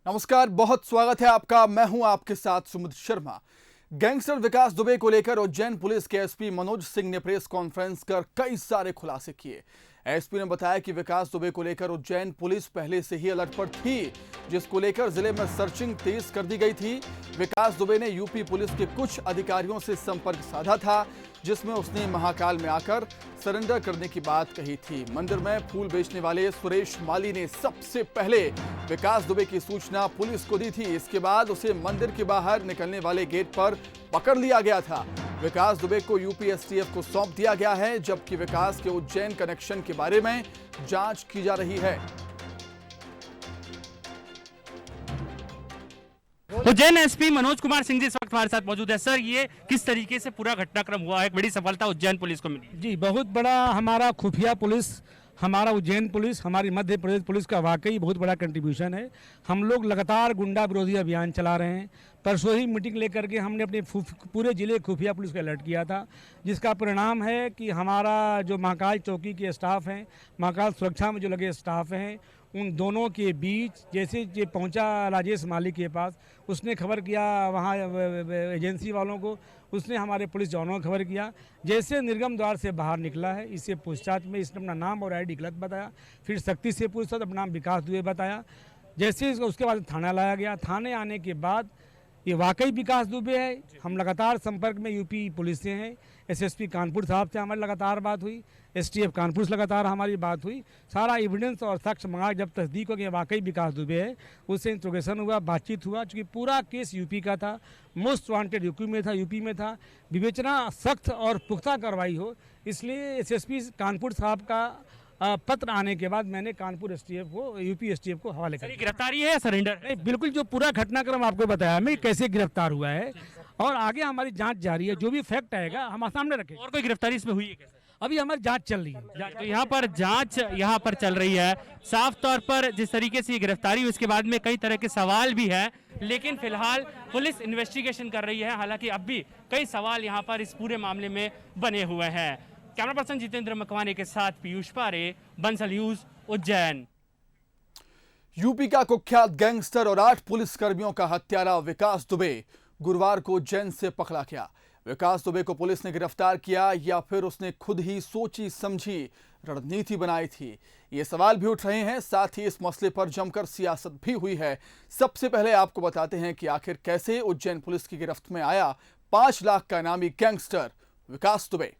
नमस्कार, बहुत स्वागत है आपका। मैं हूं आपके साथ सुमित शर्मा। गैंगस्टर विकास दुबे को लेकर उज्जैन पुलिस के एसपी मनोज सिंह ने प्रेस कॉन्फ्रेंस कर कई सारे खुलासे किए। एसपी ने बताया कि विकास दुबे को लेकर उज्जैन पुलिस पहले से ही अलर्ट पर थी, जिसको लेकर जिले में सर्चिंग तेज कर दी गई थी। विकास दुबे ने यूपी पुलिस के कुछ अधिकारियों से संपर्क साधा था, जिसमें उसने महाकाल में आकर सरेंडर करने की बात कही थी। मंदिर में फूल बेचने वाले सुरेश माली ने सबसे पहले विकास दुबे की सूचना पुलिस को दी थी। इसके बाद उसे मंदिर के बाहर निकलने वाले गेट पर पकड़ लिया गया था। विकास दुबे को यूपी एसटीएफ को सौंप दिया गया है, जबकि विकास के उज्जैन कनेक्शन के बारे में जांच की जा रही है। उज्जैन एसपी मनोज कुमार सिंह जी इस वक्त हमारे साथ मौजूद है। सर, ये किस तरीके से पूरा घटनाक्रम हुआ है? एक बड़ी सफलता उज्जैन पुलिस को मिली। जी, बहुत बड़ा हमारा खुफिया पुलिस, हमारा उज्जैन पुलिस, हमारी मध्य प्रदेश पुलिस का वाकई बहुत बड़ा कंट्रीब्यूशन है। हम लोग लगातार गुंडा विरोधी अभियान चला रहे हैं। परसों ही मीटिंग लेकर के हमने अपने पूरे जिले खुफिया पुलिस को अलर्ट किया था, जिसका परिणाम है कि हमारा जो महाकाल चौकी के स्टाफ हैं, महाकाल सुरक्षा में जो लगे स्टाफ हैं, उन दोनों के बीच जैसे ये पहुंचा राजेश मालिक के पास, उसने खबर किया वहाँ एजेंसी वालों को, उसने हमारे पुलिस जवानों को खबर किया। जैसे निर्गम द्वार से बाहर निकला है, इससे पूछताछ में इसने अपना नाम और आईडी गलत बताया। फिर सख्ती से पूछताछ, अपना नाम विकास दुबे बताया। जैसे उसके बाद थाना लाया गया। थाने आने के बाद ये वाकई विकास दुबे है। हम लगातार संपर्क में यूपी पुलिस से हैं। एसएसपी कानपुर साहब से हमारी लगातार बात हुई, एसटीएफ कानपुर से लगातार हमारी बात हुई। सारा एविडेंस और साक्ष्य मंगा जब तस्दीक हो गया वाकई विकास दुबे है, उससे इंट्रोगेशन हुआ, बातचीत हुआ। चूँकि पूरा केस यूपी का था, मोस्ट वांटेड यूपी में था, विवेचना सख्त और पुख्ता कार्रवाई हो, इसलिए एसएसपी कानपुर साहब का पत्र आने के बाद मैंने कानपुर एसटीएफ को, यूपी एसटीएफ को हवाले कर दिया। गिरफ्तारी है या सरेंडर? नहीं, बिल्कुल जो पूरा घटनाक्रम आपको बताया मैं कैसे गिरफ्तार हुआ है, और आगे हमारी जांच जारी है। जो भी फैक्ट आएगा हम सामने रखेंगे। और कोई गिरफ्तारी इसमें हुई है क्या? अभी हमारी जांच चल रही है। तो यहाँ पर जांच यहाँ पर चल रही है। साफ तौर पर जिस तरीके से ये गिरफ्तारी हुई, उसके बाद में कई तरह के सवाल भी हैं, लेकिन फिलहाल पुलिस इन्वेस्टिगेशन कर रही है। हालांकि अब भी कई सवाल यहाँ पर इस पूरे मामले में बने हुए हैं। कैमरा पर्सन जितेंद्र मकवाने के साथ पीयूष पारे, बंसल न्यूज, उज्जैन। यूपी का कुख्यात गैंगस्टर और 8 पुलिसकर्मियों का हत्यारा विकास दुबे गुरुवार को उज्जैन से पकड़ा गया। विकास दुबे को पुलिस ने गिरफ्तार किया या फिर उसने खुद ही सोची समझी रणनीति बनाई थी, ये सवाल भी उठ रहे हैं। साथ ही इस मसले पर जमकर सियासत भी हुई है। सबसे पहले आपको बताते हैं कि आखिर कैसे उज्जैन पुलिस की गिरफ्त में आया 5 लाख का इनामी गैंगस्टर विकास दुबे।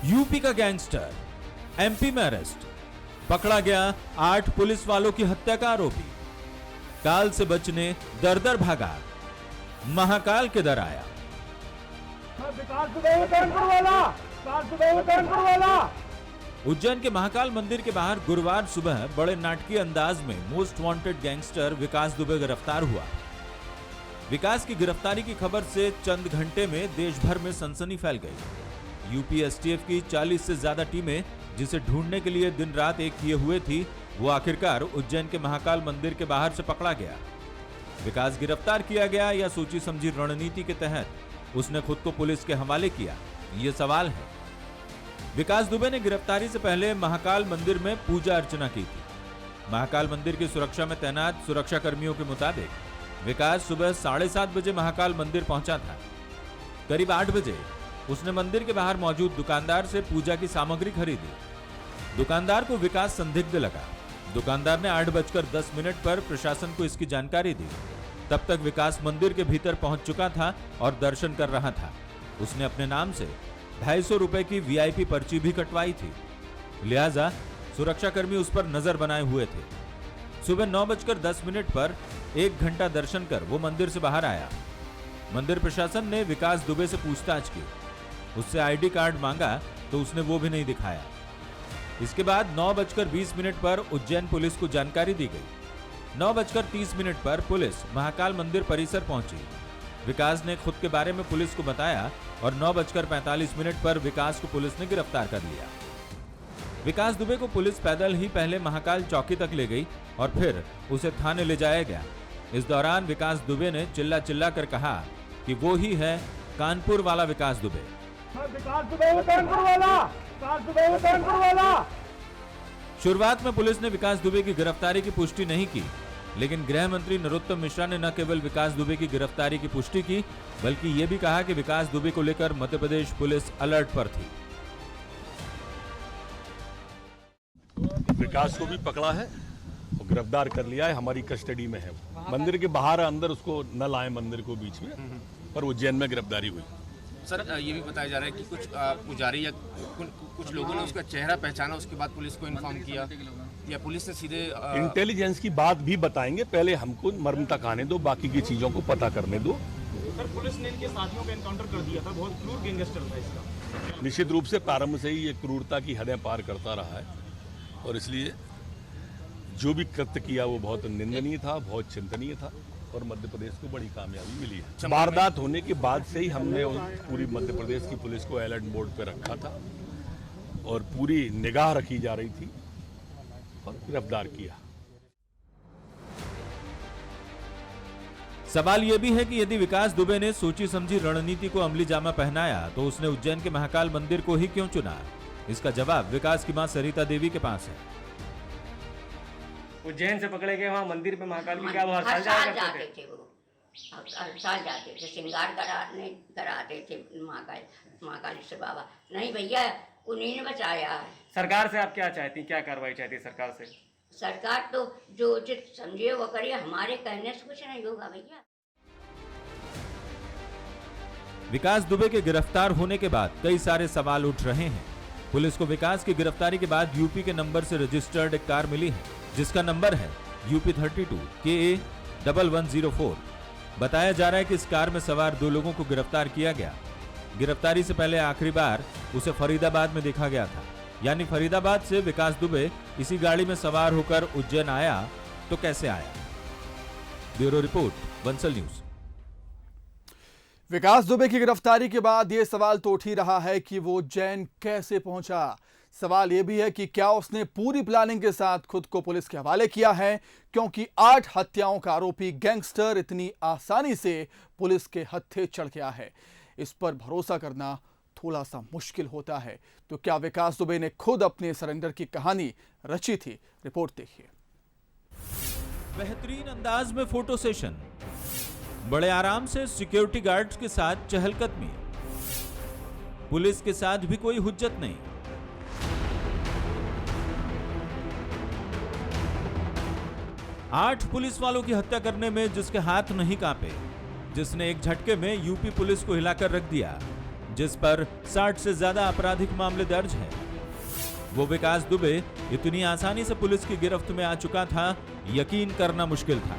यूपी का गैंगस्टर एमपी में अरेस्ट, पकड़ा गया 8 पुलिस वालों की हत्या का आरोपी। काल से बचने दर दर भागा, महाकाल के दर आया। उज्जैन के महाकाल मंदिर के बाहर गुरुवार सुबह बड़े नाटकीय अंदाज में मोस्ट वांटेड गैंगस्टर विकास दुबे गिरफ्तार हुआ। विकास की गिरफ्तारी की खबर से चंद घंटे में देश भर में सनसनी फैल गई। यूपी एसटीएफ की 40 से ज्यादा टीमें जिसे ढूंढने के लिए दिन रात एक किए हुए थी, वो आखिरकार उज्जैन के महाकाल मंदिर के बाहर से पकड़ा गया। विकास गिरफ्तार किया गया या सोची समझी रणनीति के तहत उसने खुद को पुलिस के हवाले किया, ये सवाल है। विकास दुबे ने गिरफ्तारी से पहले महाकाल मंदिर में पूजा अर्चना की थी। महाकाल मंदिर की सुरक्षा में तैनात सुरक्षा कर्मियों के मुताबिक विकास सुबह 7:30 बजे महाकाल मंदिर पहुंचा था। करीब 8 बजे उसने मंदिर के बाहर मौजूद दुकानदार से पूजा की सामग्री खरीदी। दुकानदार को विकास संदिग्ध लगा। दुकानदार ने 8:10 पर प्रशासन को इसकी जानकारी दी। तब तक विकास मंदिर के भीतर पहुंच चुका था और दर्शन कर रहा था। उसने अपने नाम से 250 रुपए की वीआईपी पर्ची भी कटवाई थी, लिहाजा सुरक्षाकर्मी उस पर नजर बनाए हुए थे। सुबह 9:10 पर 1 घंटा दर्शन कर वो मंदिर से बाहर आया। मंदिर प्रशासन ने विकास दुबे से पूछताछ की, उससे आईडी कार्ड मांगा तो उसने वो भी नहीं दिखाया। इसके बाद 9:20 पर उज्जैन पुलिस को जानकारी दी गई। 9:30 पर पुलिस महाकाल मंदिर परिसर पहुंची। विकास ने खुद के बारे में पुलिस को बताया और 9:45 पर विकास को पुलिस ने गिरफ्तार कर लिया। विकास दुबे को पुलिस पैदल ही पहले महाकाल चौकी तक ले गई और फिर उसे थाने ले जाया गया। इस दौरान विकास दुबे ने चिल्ला चिल्ला कर कहा कि वो ही है कानपुर वाला विकास दुबे। शुरुआत में पुलिस ने विकास दुबे की गिरफ्तारी की पुष्टि नहीं की, लेकिन गृह मंत्री नरोत्तम मिश्रा ने न केवल विकास दुबे की गिरफ्तारी की पुष्टि की, बल्कि ये भी कहा कि विकास दुबे को लेकर मध्य प्रदेश पुलिस अलर्ट पर थी। विकास को भी पकड़ा है और गिरफ्तार कर लिया है, हमारी कस्टडी में है। मंदिर के बाहर अंदर उसको न लाए मंदिर को बीच में, पर उज्जैन में गिरफ्तारी हुई। सर ये भी बताया जा रहा है कि कुछ पुजारी या कुछ लोगों ने उसका चेहरा पहचाना, उसके बाद पुलिस को इन्फॉर्म किया या पुलिस ने सीधे इंटेलिजेंस की बात भी बताएंगे, पहले हमको मर्म तक आने दो, बाकी की चीजों को पता करने दो। सर पुलिस ने इनके साथियों को एनकाउंटर कर दिया था, बहुत क्रूर गैंगस्टर था इसका। निश्चित रूप से प्रारंभ से ही ये क्रूरता की हदें पार करता रहा है और इसलिए जो भी कृत्य किया वो बहुत निंदनीय था, बहुत चिंतनीय था और मध्य प्रदेश को बड़ी कामयाबी मिली है। वारदात होने के बाद से ही हमने पूरी मध्य प्रदेश की पुलिस को अलर्ट मोड पर रखा था और पूरी निगाह रखी जा रही थी और गिरफ्तार किया। सवाल यह भी है कि यदि विकास दुबे ने सोची समझी रणनीति को अमली जामा पहनाया तो उसने उज्जैन के महाकाल मंदिर को ही क्यों चुना? इसका जवाब विकास की मां सरिता देवी के पास है। उज्जैन से पकड़े गए वहाँ मंदिर पे महाकाल की क्या वो हर साल जाते थे वो, हर साल जाते थे, श्रृंगार कराते थे महाकाली से बाबा। नहीं भैया, उन्हीं ने बचाया है। सरकार से आप क्या चाहती, क्या कार्रवाई चाहती सरकार से? सरकार तो जो उचित समझे वो करिए, हमारे कहने से कुछ नहीं होगा भैया। विकास दुबे के गिरफ्तार होने के बाद कई सारे सवाल उठ रहे हैं। पुलिस को विकास की गिरफ्तारी के बाद यूपी के नंबर से रजिस्टर्ड एक कार मिली है, जिसका नंबर है UP 32 KA 1104। बताया जा रहा है कि इस कार में सवार 2 लोगों को गिरफ्तार किया गया। गिरफ्तारी से पहले आखिरी बार उसे फरीदाबाद में देखा गया था, यानी फरीदाबाद से विकास दुबे इसी गाड़ी में सवार होकर उज्जैन आया तो कैसे आया? Bureau report, Bansal news. Vikas Dubey की गिरफ्तारी के बाद यह सवाल तो उठ ही रहा है कि वो उज्जैन कैसे पहुंचा। सवाल यह भी है कि क्या उसने पूरी प्लानिंग के साथ खुद को पुलिस के हवाले किया है, क्योंकि 8 हत्याओं का आरोपी गैंगस्टर इतनी आसानी से पुलिस के हत्थे चढ़ गया है। इस पर भरोसा करना थोड़ा सा मुश्किल होता है। तो क्या विकास दुबे ने खुद अपने सरेंडर की कहानी रची थी? रिपोर्ट देखिए। बेहतरीन अंदाज में फोटो सेशन, बड़े आराम से सिक्योरिटी गार्ड्स के साथ चहलकदमी, पुलिस के साथ भी कोई हुज्जत नहीं। आठ पुलिस वालों की हत्या करने में जिसके हाथ नहीं कांपे, जिसने एक झटके में यूपी पुलिस को हिलाकर रख दिया, जिस पर 60 से ज्यादा आपराधिक मामले दर्ज हैं, वो विकास दुबे इतनी आसानी से पुलिस की गिरफ्त में आ चुका था, यकीन करना मुश्किल था।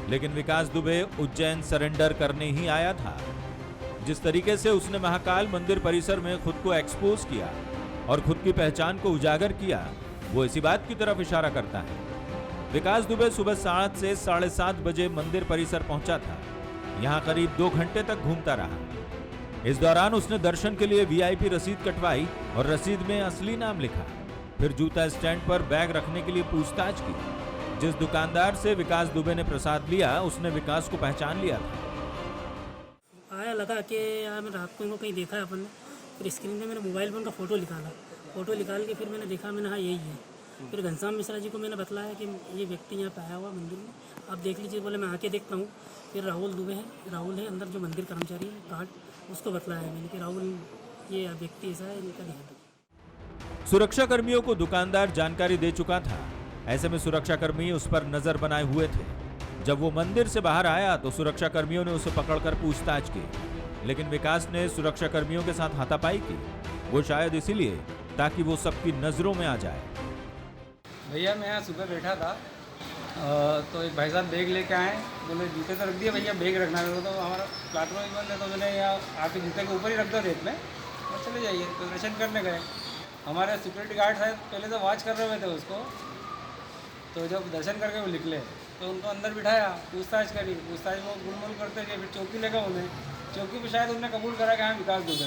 लेकिन विकास दुबे उज्जैन सरेंडर करने ही आया था। जिस तरीके से उसने महाकाल मंदिर परिसर में खुद को एक्सपोज किया और खुद की पहचान को उजागर किया, वो इसी बात की तरफ इशारा करता है। विकास दुबे सुबह 7 से 7:30 बजे मंदिर परिसर पहुंचा था। यहां करीब 2 घंटे तक घूमता रहा। इस दौरान उसने दर्शन के लिए VIP रसीद कटवाई और रसीद में असली नाम लिखा। फिर जूता स्टैंड पर बैग रखने के लिए पूछताछ की। जिस दुकानदार से विकास दुबे ने प्रसाद लिया, उसने विकास को पहचान लिया था। आया लगा कि यार मैं रात को इनको कहीं देखा है अपन ने। फिर स्क्रीन पे मैंने मोबाइल फोन का फ़ोटो निकाल के फिर मैंने देखा, मैंने हाँ यही है। फिर घनश्याम मिश्रा जी को मैंने बतलाया कि ये व्यक्ति यहाँ पे आया हुआ मंदिर में, आप देख लीजिए। बोले मैं आके देखता हूँ। फिर राहुल दुबे है, राहुल है अंदर जो मंदिर कर्मचारी है गार्ड, उसको बतलाया मैंने कि राहुल ये व्यक्ति ऐसा है, इनका ध्यान रखो। सुरक्षा कर्मियों को दुकानदार जानकारी दे चुका था। ऐसे में सुरक्षा कर्मी उस पर नजर बनाए हुए थे। जब वो मंदिर से बाहर आया तो सुरक्षा कर्मियों ने उसे पकड़कर पूछताछ की, लेकिन विकास ने सुरक्षा कर्मियों के साथ हाथापाई की। वो शायद इसीलिए ताकि वो सबकी नजरों में आ जाए। भैया मैं यहाँ सुबह बैठा था तो एक भाई साहब बैग लेके आए, बोले जूते तो रख दिए भैया, बैग रखना है। तो हमारा प्लेटफॉर्म ही बंद है, तो मैंने यहाँ आके जूते के ऊपर ही रख दिया रेत में और चले जाइए। तो दर्शन करने गए। हमारे सिक्योरिटी गार्ड साहब पहले तो वॉच कर रहे थे उसको, तो जब दर्शन करके वो निकले तो उनको अंदर बिठाया, पूछताछ करी। पूछताछ में गुलमुल करते गए, फिर चौकी लेगा उन्हें। चौकी पर शायद उन्होंने कबूल करा कि हाँ विकास दुबे।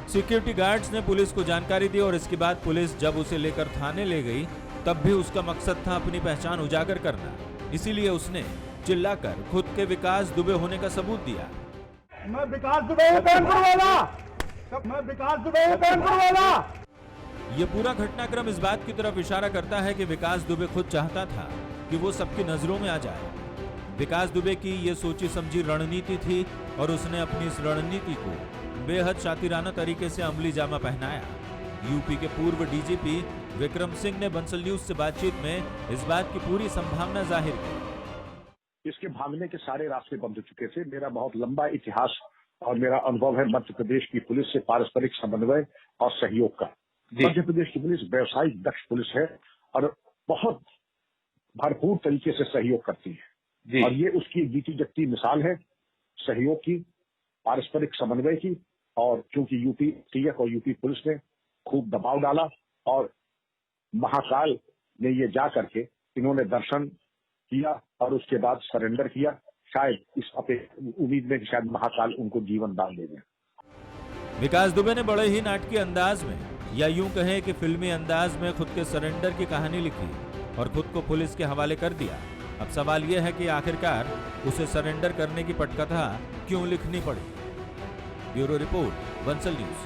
सिक्योरिटी गार्ड्स ने पुलिस को जानकारी दी और इसके बाद पुलिस जब उसे लेकर थाने ले गई तब भी उसका मकसद था अपनी पहचान उजागर करना। इसीलिए उसने चिल्लाकर खुद के विकास दुबे होने का सबूत दिया। मैं विकास दुबे हूं कानपुर वाला, मैं विकास दुबे हूं कानपुर वाला। ये पूरा घटनाक्रम इस बात की तरफ इशारा करता है कि विकास दुबे खुद चाहता था कि वो सबकी नजरों में आ जाए। विकास दुबे की ये सोची समझी रणनीति थी और उसने अपनी इस रणनीति को बेहद शातिराना तरीके से अमली जामा पहनाया। यूपी के पूर्व डीजीपी विक्रम सिंह ने बंसल न्यूज से बातचीत में इस बात की पूरी संभावना जाहिर की। इसके भागने के सारे रास्ते बंद हो चुके थे। मेरा बहुत लंबा इतिहास और मेरा अनुभव है मध्य प्रदेश की पुलिस से पारस्परिक समन्वय और सहयोग का। मध्य प्रदेश की पुलिस व्यवसायिक दक्ष पुलिस है और बहुत भरपूर तरीके से सहयोग करती है और ये उसकी एक जीती जगती मिसाल है सहयोग की, पारस्परिक समन्वय की। और क्योंकि यूपी टीएफ और यूपी पुलिस ने खूब दबाव डाला और महाकाल ने ये जा करके इन्होंने दर्शन किया और उसके बाद सरेंडर किया। शायद इस उम्मीद में कि शायद महाकाल उनको जीवन दान दे दें। विकास दुबे ने बड़े ही नाटकीय अंदाज में या यूं कहें कि फिल्मी अंदाज में खुद के सरेंडर की कहानी लिखी और खुद को पुलिस के हवाले कर दिया। अब सवाल यह है कि आखिरकार उसे सरेंडर करने की पटकथा क्यों लिखनी पड़ी। Bureau report, Bansal news.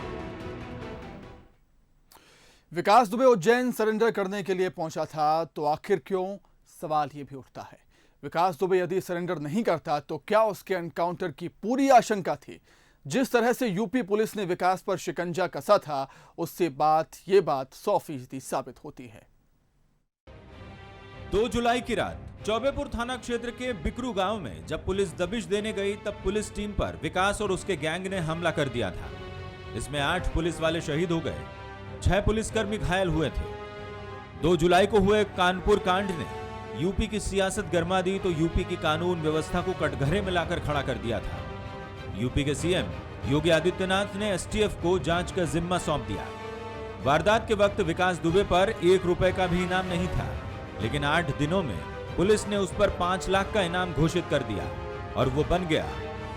Vikas Dubey Ujjain surrender करने के लिए पहुंचा था तो आखिर क्यों, सवाल ये भी उठता है। विकास दुबे यदि सरेंडर नहीं करता तो क्या उसके एनकाउंटर की पूरी आशंका थी। जिस तरह से यूपी पुलिस ने विकास पर शिकंजा कसा था उससे ये बात 100% साबित होती है। 2 जुलाई की रात चौबेपुर थाना क्षेत्र के बिकरू गांव में जब पुलिस दबिश देने गई तब पुलिस टीम पर विकास और उसके गैंग ने हमला कर दिया था। इसमें 8 पुलिस वाले शहीद हो गए, 6 पुलिसकर्मी घायल हुए थे। 2 जुलाई को हुए कानपुर कांड ने यूपी की सियासत गरमा दी तो यूपी की कानून व्यवस्था को कटघरे में लाकर खड़ा कर दिया था। यूपी के सीएम योगी आदित्यनाथ ने एसटीएफ को जांच का जिम्मा सौंप दिया। वारदात के वक्त विकास दुबे पर 1 रुपए का भी इनाम नहीं था, लेकिन 8 दिनों में पुलिस ने उस पर 5 लाख का इनाम घोषित कर दिया और वो बन गया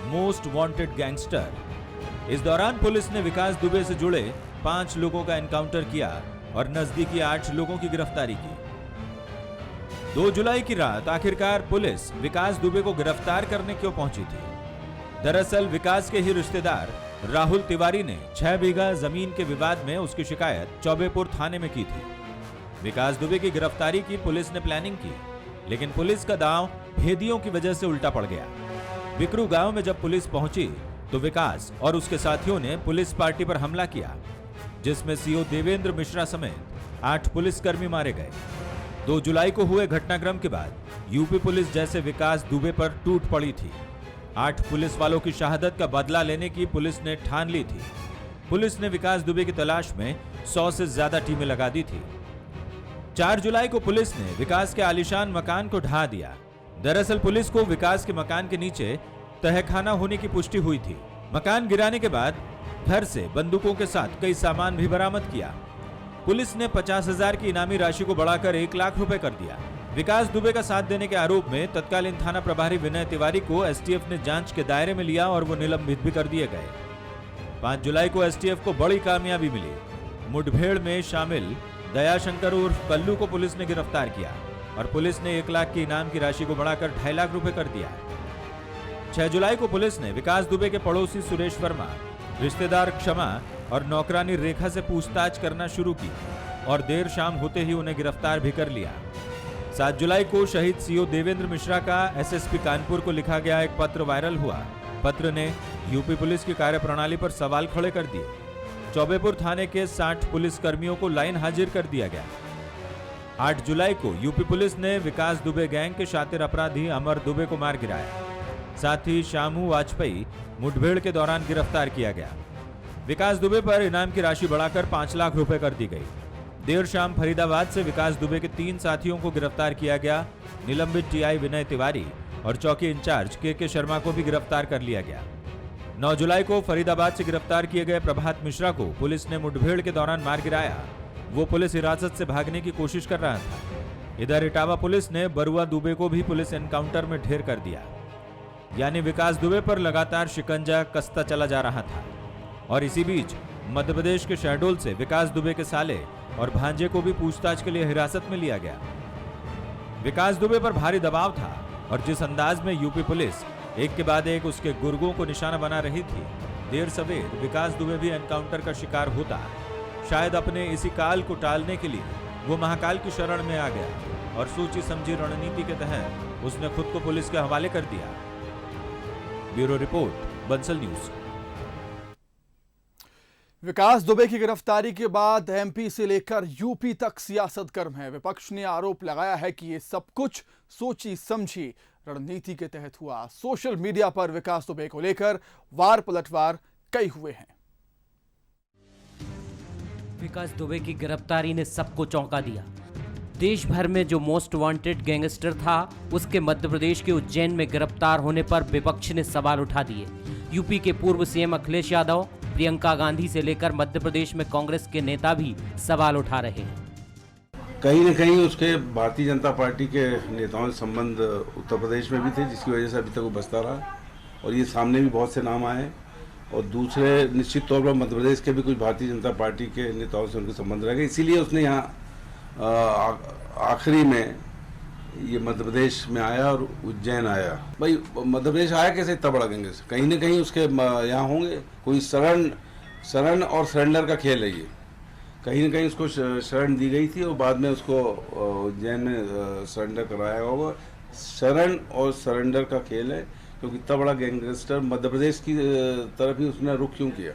मोस्ट वांटेड गैंगस्टर। इस दौरान पुलिस ने विकास दुबे से जुड़े 5 लोगों का एनकाउंटर किया और नजदीकी 8 लोगों की गिरफ्तारी की। 2 जुलाई की रात आखिरकार पुलिस विकास दुबे को गिरफ्तार करने क्यों पहुंची थी। दरअसल विकास के ही रिश्तेदार राहुल तिवारी ने 6 बीघा जमीन के विवाद में उसकी शिकायत चौबेपुर थाने में की थी। विकास दुबे की गिरफ्तारी की पुलिस ने प्लानिंग की, लेकिन पुलिस का दांव भेदियों की वजह से उल्टा पड़ गया। बिकरू गांव में जब पुलिस पहुंची तो विकास और उसके साथियों ने पुलिस पार्टी पर हमला किया, जिसमें सीओ देवेंद्र मिश्रा समेत 8 पुलिसकर्मी मारे गए। 2 जुलाई को हुए घटनाक्रम के बाद यूपी पुलिस जैसे विकास दुबे पर टूट पड़ी थी। 8 पुलिस वालों की शहादत का बदला लेने की पुलिस ने ठान ली थी। पुलिस ने विकास दुबे की तलाश में 100 से ज्यादा टीमें लगा दी थी। 4 जुलाई को पुलिस ने विकास के आलीशान मकान को ढा दिया। दरअसल पुलिस को विकास के मकान के नीचे तहखाना होने की पुष्टि हुई थी। मकान गिराने के बाद घर से बंदूकों के साथ कई सामान भी बरामद किया। पुलिस ने 50,000 की इनामी राशि को बढ़ाकर 1 लाख रुपए कर दिया। विकास दुबे का साथ देने के आरोप में तत्कालीन थाना प्रभारी विनय तिवारी को एसटीएफ ने जांच के दायरे में लिया और वो निलंबित भी कर दिए गए। 5 जुलाई को एसटीएफ को बड़ी कामयाबी मिली। मुठभेड़ में शामिल दयाशंकर उर्फ कल्लू को पुलिस ने गिरफ्तार किया और पुलिस ने 1 लाख की इनाम की राशि को बढ़ाकर 2.5 लाख रुपए कर दिया। 6 जुलाई को पुलिस ने विकास दुबे के पड़ोसी सुरेश वर्मा, रिश्तेदार क्षमा और नौकरानी रेखा से पूछताछ करना शुरू की और देर शाम होते ही उन्हें गिरफ्तार भी कर लिया। 7 जुलाई को शहीद सीओ देवेंद्र मिश्रा का एसएसपी कानपुर को लिखा गया एक पत्र वायरल हुआ। पत्र ने यूपी पुलिस की कार्यप्रणाली पर सवाल खड़े कर दिए। चौबेपुर थाने के 60 पुलिस कर्मियों को लाइन हाजिर कर दिया गया। 8 जुलाई को यूपी पुलिस ने विकास दुबे गैंग के शातिर अपराधी अमर दुबे को मार गिराया। साथ ही शामू वाजपेयी मुठभेड़ के दौरान गिरफ्तार किया गया। विकास दुबे पर इनाम की राशि बढ़ाकर 5 लाख रुपए कर दी गई। देर शाम फरीदाबाद से विकास दुबे के 3 साथियों को गिरफ्तार किया गया। निलंबित टीआई विनय तिवारी और चौकी इंचार्ज के शर्मा को भी गिरफ्तार कर लिया गया। 9 जुलाई को फरीदाबाद से गिरफ्तार किए गए प्रभात मिश्रा को पुलिस ने मुठभेड़ के दौरान मार गिराया। वो पुलिस हिरासत से भागने की कोशिश कर रहा था। इधर इटावा पुलिस ने बरुआ दुबे को भी पुलिस एनकाउंटर में ढेर कर दिया। यानी विकास दुबे पर लगातार शिकंजा कसता चला जा रहा था। और इसी बीच मध्य प्रदेश के शहडोल से विकास दुबे के साले और भांजे को भी पूछताछ के लिए हिरासत में लिया गया। विकास दुबे पर भारी दबाव था और जिस अंदाज में यूपी पुलिस एक के बाद एक उसके गुर्गों को निशाना बना रही थी, देर सवेर विकास दुबे भी एनकाउंटर का शिकार होता। शायद अपने इसी काल को टालने के लिए वो महाकाल की शरण में आ गया और सोची समझी रणनीति के तहत उसने खुद को पुलिस के हवाले कर दिया। Bureau report, Bansal news. Vikas Dubey की गिरफ्तारी के बाद एमपी से लेकर यूपी तक सियासत गर्म है। विपक्ष ने आरोप लगाया है कि ये सब कुछ सोची समझी रणनीति के तहत हुआ। सोशल मीडिया पर विकास दुबे को लेकर वार पलटवार कई हुए हैं। विकास दुबे की गिरफ्तारी ने सबको चौंका दिया। देश भर में जो मोस्ट वांटेड गैंगस्टर था, उसके मध्य प्रदेश के उज्जैन में गिरफ्तार होने पर विपक्ष ने सवाल उठा दिए। यूपी के पूर्व सीएम अखिलेश यादव, प्रियंका गांधी से लेकर मध्य प्रदेश में कांग्रेस के नेता भी सवाल उठा रहे हैं। कहीं न कहीं उसके भारतीय जनता पार्टी के नेताओं से संबंध उत्तर प्रदेश में भी थे, जिसकी वजह से अभी तक वो बसता रहा और ये सामने भी बहुत से नाम आए। और दूसरे निश्चित तौर पर मध्य प्रदेश के भी कुछ भारतीय जनता पार्टी के नेताओं से उनके संबंध रह गए, इसीलिए उसने यहाँ आखिरी में ये मध्य प्रदेश में आया और उज्जैन आया। भाई मध्य प्रदेश आया कैसे इतना बड़ा गैंगस्टर? कहीं न कहीं उसके यहाँ होंगे कोई शरण और सरेंडर का खेल है ये। कहीं न कहीं उसको शरण दी गई थी और बाद में उसको उज्जैन में सरेंडर कराया होगा। शरण और सरेंडर का खेल है, क्योंकि इतना बड़ा गैंगस्टर मध्य प्रदेश की तरफ ही उसने रुख क्यों किया?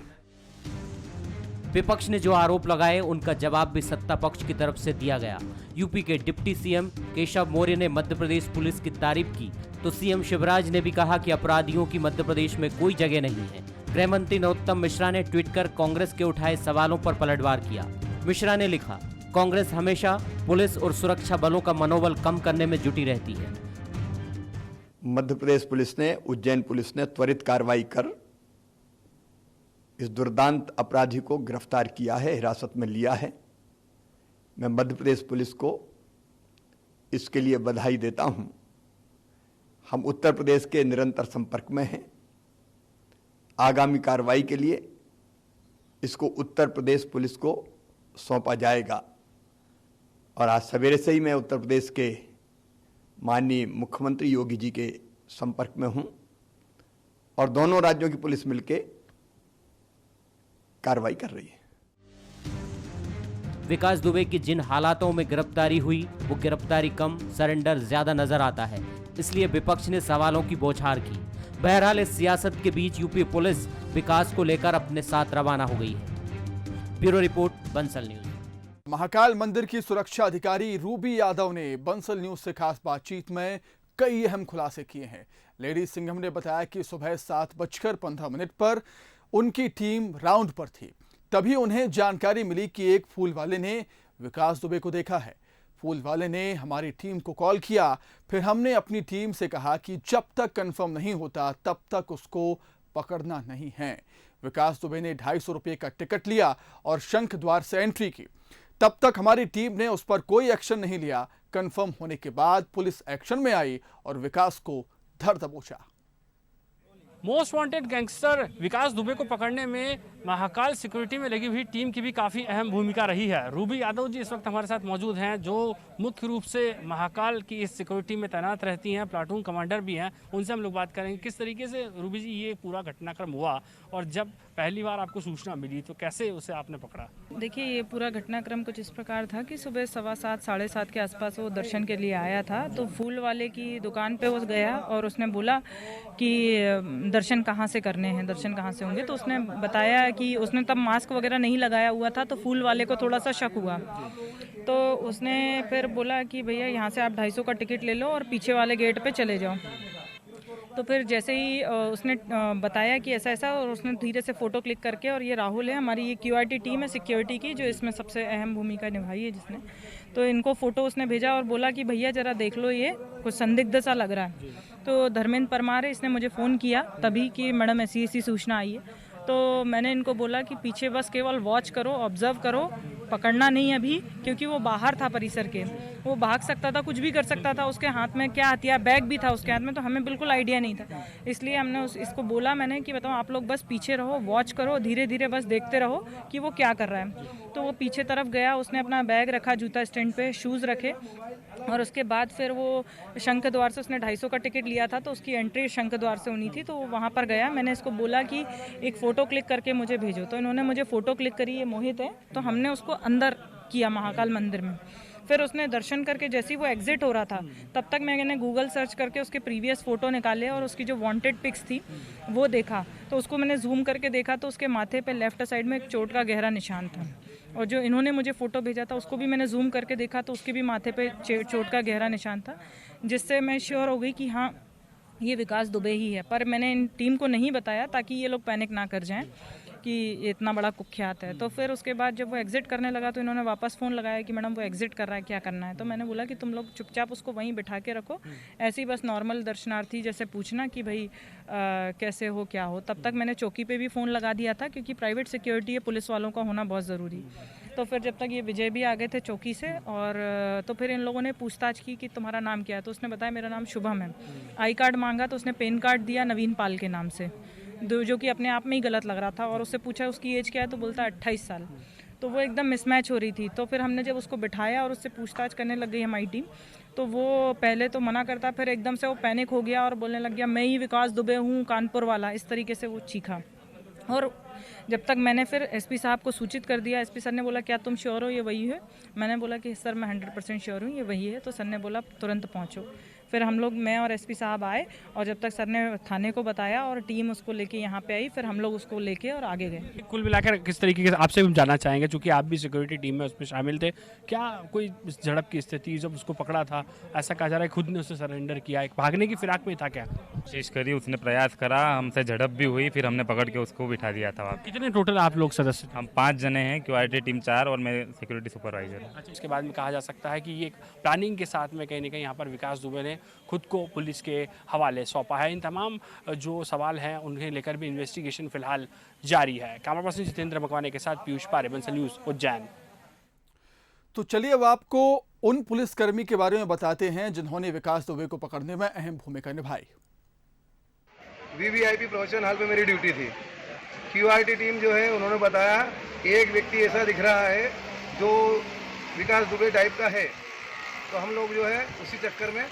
विपक्ष ने जो आरोप लगाए, उनका जवाब भी सत्ता पक्ष की तरफ से दिया गया। यूपी के डिप्टी सीएम केशव मौर्य ने मध्य प्रदेश पुलिस की तारीफ की, तो सीएम शिवराज ने भी कहा कि अपराधियों की मध्य प्रदेश में कोई जगह नहीं है। गृह मंत्री नरोत्तम मिश्रा ने ट्वीट कर कांग्रेस के उठाए सवालों पर पलटवार किया। मिश्रा ने लिखा, कांग्रेस हमेशा पुलिस और सुरक्षा बलों का मनोबल कम करने में जुटी रहती है। मध्य प्रदेश पुलिस ने, उज्जैन पुलिस ने त्वरित कार्रवाई कर इस दुर्दांत अपराधी को गिरफ्तार किया है, हिरासत में लिया है। मैं मध्य प्रदेश पुलिस को इसके लिए बधाई देता हूं। हम उत्तर प्रदेश के निरंतर संपर्क में हैं। आगामी कार्रवाई के लिए इसको उत्तर प्रदेश पुलिस को सौंपा जाएगा। और आज सवेरे से ही मैं उत्तर प्रदेश के माननीय मुख्यमंत्री योगी जी के संपर्क में हूं और दोनों राज्यों की पुलिस मिलकर कार्रवाई कर रही है। विकास दुबे की जिन हालातों में गिरफ्तारी हुई, वो गिरफ्तारी कम, सरेंडर ज्यादा नजर आता है। इसलिए विपक्ष ने सवालों की बौछार की। बहरहाल इस सियासत के बीच यूपी पुलिस विकास को लेकर अपने साथ रवाना हो गई है। Bureau report, Bansal news. Mahakal मंदिर की सुरक्षा अधिकारी रूबी यादव ने बंसल न्यूज से खास बातचीत में कई अहम खुलासे किए हैं। लेडी सिंघम ने बताया कि सुबह 7:15 पर उनकी टीम राउंड पर थी, तभी उन्हें जानकारी मिली कि एक फूल वाले ने विकास दुबे को देखा है। फूल वाले ने हमारी टीम को कॉल किया, फिर हमने अपनी टीम से कहा कि जब तक कंफर्म नहीं होता तब तक उसको पकड़ना नहीं है। विकास दुबे ने 250 रुपये का टिकट लिया और शंख द्वार से एंट्री की। तब तक हमारी टीम ने उस पर कोई एक्शन नहीं लिया। कंफर्म होने के बाद पुलिस एक्शन में आई और विकास को धर दबोचा। मोस्ट वांटेड गैंगस्टर विकास दुबे को पकड़ने में महाकाल सिक्योरिटी में लगी हुई टीम की भी काफ़ी अहम भूमिका रही है। रूबी यादव जी इस वक्त हमारे साथ मौजूद हैं, जो मुख्य रूप से महाकाल की इस सिक्योरिटी में तैनात रहती हैं, प्लाटून कमांडर भी हैं। उनसे हम लोग बात करेंगे किस तरीके से रूबी जी ये पूरा घटनाक्रम हुआ और जब पहली बार आपको सूचना मिली तो कैसे उसे आपने पकड़ा? देखिए, ये पूरा घटनाक्रम कुछ इस प्रकार था कि सुबह 7:15 साढ़े 7 के आसपास वो दर्शन के लिए आया था। तो फूल वाले की दुकान पे वो गया और उसने बोला कि दर्शन कहाँ से करने हैं, दर्शन कहाँ से होंगे। तो उसने बताया कि उसने तब मास्क वगैरह नहीं लगाया हुआ था, तो फूल वाले को थोड़ा सा शक हुआ। तो उसने फिर बोला कि भैया यहाँ से आप 250 का टिकट ले लो और पीछे वाले गेट पे चले जाओ। तो फिर जैसे ही उसने बताया कि ऐसा ऐसा, और उसने धीरे से फ़ोटो क्लिक करके, और ये राहुल है, हमारी ये QRT टीम है सिक्योरिटी की, जो इसमें सबसे अहम भूमिका निभाई है जिसने, तो इनको फ़ोटो उसने भेजा और बोला कि भैया ज़रा देख लो, ये कुछ संदिग्ध सा लग रहा है। तो धर्मेंद्र परमार है, इसने मुझे फ़ोन किया तभी कि मैडम ऐसी सूचना आई है। तो मैंने इनको बोला कि पीछे बस केवल वॉच करो, ऑब्जर्व करो, पकड़ना नहीं अभी, क्योंकि वो बाहर था परिसर के, वो भाग सकता था, कुछ भी कर सकता था। उसके हाथ में क्या हथियार, बैग भी था उसके हाथ में, तो हमें बिल्कुल आइडिया नहीं था। इसलिए हमने इसको बोला मैंने कि बताओ आप लोग बस पीछे रहो, वॉच करो, धीरे धीरे बस देखते रहो कि वो क्या कर रहा है। तो वो पीछे तरफ गया, उसने अपना बैग रखा जूता स्टैंड पे, शूज़ रखे, और उसके बाद फिर वो शंख द्वार से उसने 250 का टिकट लिया था, तो उसकी एंट्री शंख द्वार से होनी थी, तो वहाँ पर गया। मैंने इसको बोला कि एक फ़ोटो क्लिक करके मुझे भेजो, तो इन्होंने मुझे फ़ोटो क्लिक करी, ये मोहित है, तो हमने उसको अंदर किया महाकाल मंदिर में। फिर उसने दर्शन करके जैसे ही वो एग्जिट हो रहा था, तब तक मैंने गूगल सर्च करके उसके प्रीवियस फ़ोटो निकाले और उसकी जो वांटेड पिक्स थी वो देखा। तो उसको मैंने जूम करके देखा तो उसके माथे पे लेफ्ट साइड में एक चोट का गहरा निशान था, और जो इन्होंने मुझे फ़ोटो भेजा था उसको भी मैंने जूम करके देखा तो उसके भी माथे पे चोट का गहरा निशान था, जिससे मैं श्योर हो गई कि हाँ ये विकास दुबे ही है। पर मैंने इन टीम को नहीं बताया ताकि ये लोग पैनिक ना कर जाएं कि ये इतना बड़ा कुख्यात है। तो फिर उसके बाद जब वो एग्जिट करने लगा तो इन्होंने वापस फ़ोन लगाया कि मैडम वो एग्जिट कर रहा है, क्या करना है। तो मैंने बोला कि तुम लोग चुपचाप उसको वहीं बिठा के रखो, ऐसे ही बस नॉर्मल दर्शनार्थी जैसे पूछना कि भाई कैसे हो, क्या हो। तब तक मैंने चौकी पे भी फ़ोन लगा दिया था, क्योंकि प्राइवेट सिक्योरिटी है, पुलिस वालों का होना बहुत ज़रूरी। तो फिर जब तक ये विजय भी आ गए थे चौकी से, और तो फिर इन लोगों ने पूछताछ की कि तुम्हारा नाम क्या है, तो उसने बताया मेरा नाम शुभम है। आई कार्ड मांगा तो उसने पेन कार्ड दिया नवीन पाल के नाम से, जो कि अपने आप में ही गलत लग रहा था, और उससे पूछा उसकी एज क्या है तो बोलता 28 साल। तो वो एकदम मिसमैच हो रही थी। तो फिर हमने जब उसको बिठाया और उससे पूछताछ करने लग गई हमारी टीम, तो वो पहले तो मना करता, फिर एकदम से वो पैनिक हो गया और बोलने लग गया मैं ही विकास दुबे हूँ, कानपुर वाला, इस तरीके से वो चीखा। और जब तक मैंने फिर एसपी साहब को सूचित कर दिया, एसपी सर ने बोला क्या तुम श्योर हो ये वही है? मैंने बोला कि सर मैं 100% श्योर हूँ ये वही है। तो सर ने बोला तुरंत पहुँचो। फिर हम लोग, मैं और एसपी साहब आए, और जब तक सर ने थाने को बताया और टीम उसको लेके यहाँ पे आई, फिर हम लोग उसको लेके और आगे गए। कुल मिलाकर किस तरीके से आपसे हम जानना चाहेंगे, क्योंकि आप भी सिक्योरिटी टीम में उसमें शामिल थे, क्या कोई झड़प की स्थिति जब उसको पकड़ा था, ऐसा कहा जा रहा है खुद ने उसे सरेंडर किया, एक भागने की फिराक में था क्या? कोशिश करी, उसने प्रयास करा, हमसे झड़प भी हुई, फिर हमने पकड़ के उसको बिठा दिया था। कितने टोटल आप लोग सदस्य? हम 5 जने हैं, क्यूआरटी टीम 4 और मैं सिक्योरिटी सुपरवाइजर। अच्छा, इसके बाद में कहा जा सकता है कि ये एक प्लानिंग के साथ में कहीं ना कहीं यहाँ पर विकास दुबे ने खुद को पुलिस के हवाले सौंपा है। इन तमाम जो सवाल हैं उन्हें लेकर भी इन्वेस्टिगेशन फिलहाल जारी है। कैमरा पर्सन जितेंद्र मकवाने के साथ पीयूष पारे, बंसल न्यूज़, उज्जैन। तो चलिए अब आपको उन पुलिसकर्मी के बारे में बताते हैं जिन्होंने विकास दुबे को पकड़ने में अहम भूमिका निभाई। वीवीआईपी प्रोफेशन हॉल पे मेरी ड्यूटी थी। क्यूआरटी टीम जो है उन्होंने बताया कि एक व्यक्ति ऐसा दिख रहा है जो विकास दुबे टाइप का है, तो हम लोग जो है उसी चक्कर में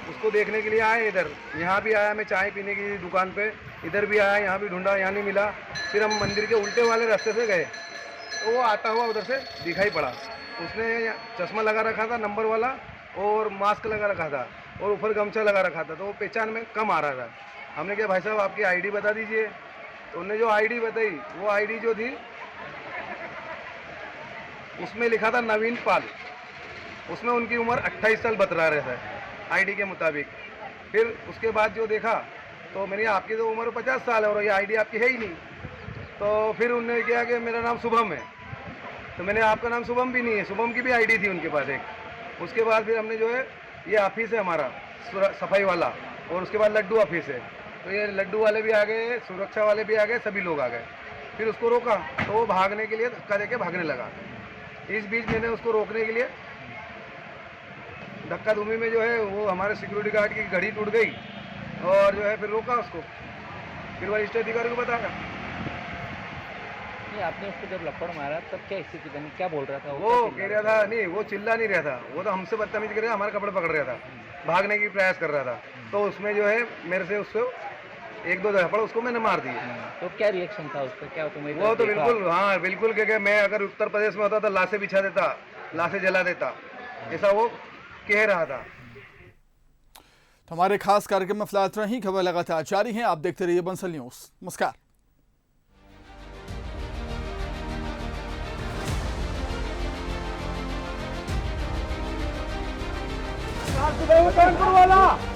उसको देखने के लिए आए। इधर यहाँ भी आया, मैं चाय पीने की दुकान पे, इधर भी आया, यहाँ भी ढूंढा, यहाँ नहीं मिला। फिर हम मंदिर के उल्टे वाले रास्ते से गए तो वो आता हुआ उधर से दिखाई पड़ा। उसने चश्मा लगा रखा था नंबर वाला, और मास्क लगा रखा था, और ऊपर गमछा लगा रखा था, तो वो पहचान में कम आ रहा था। हमने कहा भाई साहब आपकी आईडी बता दीजिए। तो उन्होंने जो आईडी बताई, वो आईडी जो थी उसमें लिखा था नवीन पाल, उसमें उनकी उम्र 28 साल बता रहा था आईडी के मुताबिक। फिर उसके बाद जो देखा तो मैंने आपकी तो उम्र 50 साल है और ये आईडी आपकी है ही नहीं। तो फिर उन्होंने किया कि मेरा नाम शुभम है, तो मैंने आपका नाम शुभम भी नहीं है, शुभम की भी आईडी थी उनके पास एक। उसके बाद फिर हमने जो है, ये ऑफिस है हमारा सफाई वाला, और उसके बाद लड्डू ऑफिस है, तो ये लड्डू वाले भी आ गए, सुरक्षा वाले भी आ गए, सभी लोग आ गए। फिर उसको रोका तो वो भागने के लिए धक्का देके भागने लगा। इस बीच मैंने उसको रोकने के लिए धक्का धूमी में जो है वो हमारे सिक्योरिटी गार्ड की घड़ी टूट गई, और जो है फिर रोका उसको, फिर वरिष्ठ अधिकारी को बताया। आपने उसको जब लपड़ मारा तब क्या स्थिति बनी, क्या बोल रहा था वो कह रहा था, नहीं वो चिल्ला नहीं रहा था, वो तो हमसे बदतमीजी कर रहा था, हमारे कपड़े पकड़ रहा था, भागने की प्रयास कर रहा था। तो उसमें जो है मेरे से उससे 1-2 थप्पड़ उसको मैंने मार दिए। तो क्या रिएक्शन था उसका, क्या तुम्हें? वो तो बिल्कुल, हाँ बिल्कुल, क्योंकि मैं अगर उत्तर प्रदेश में होता तो लाशें बिछा देता, लाशें जला देता, ऐसा वो कह रहा था। तो हमारे खास कार्यक्रम में फिलहाल इतना ही। खबर लगातार जारी है, आप देखते रहिए बंसल न्यूज़। नमस्कार। कानपुर वाला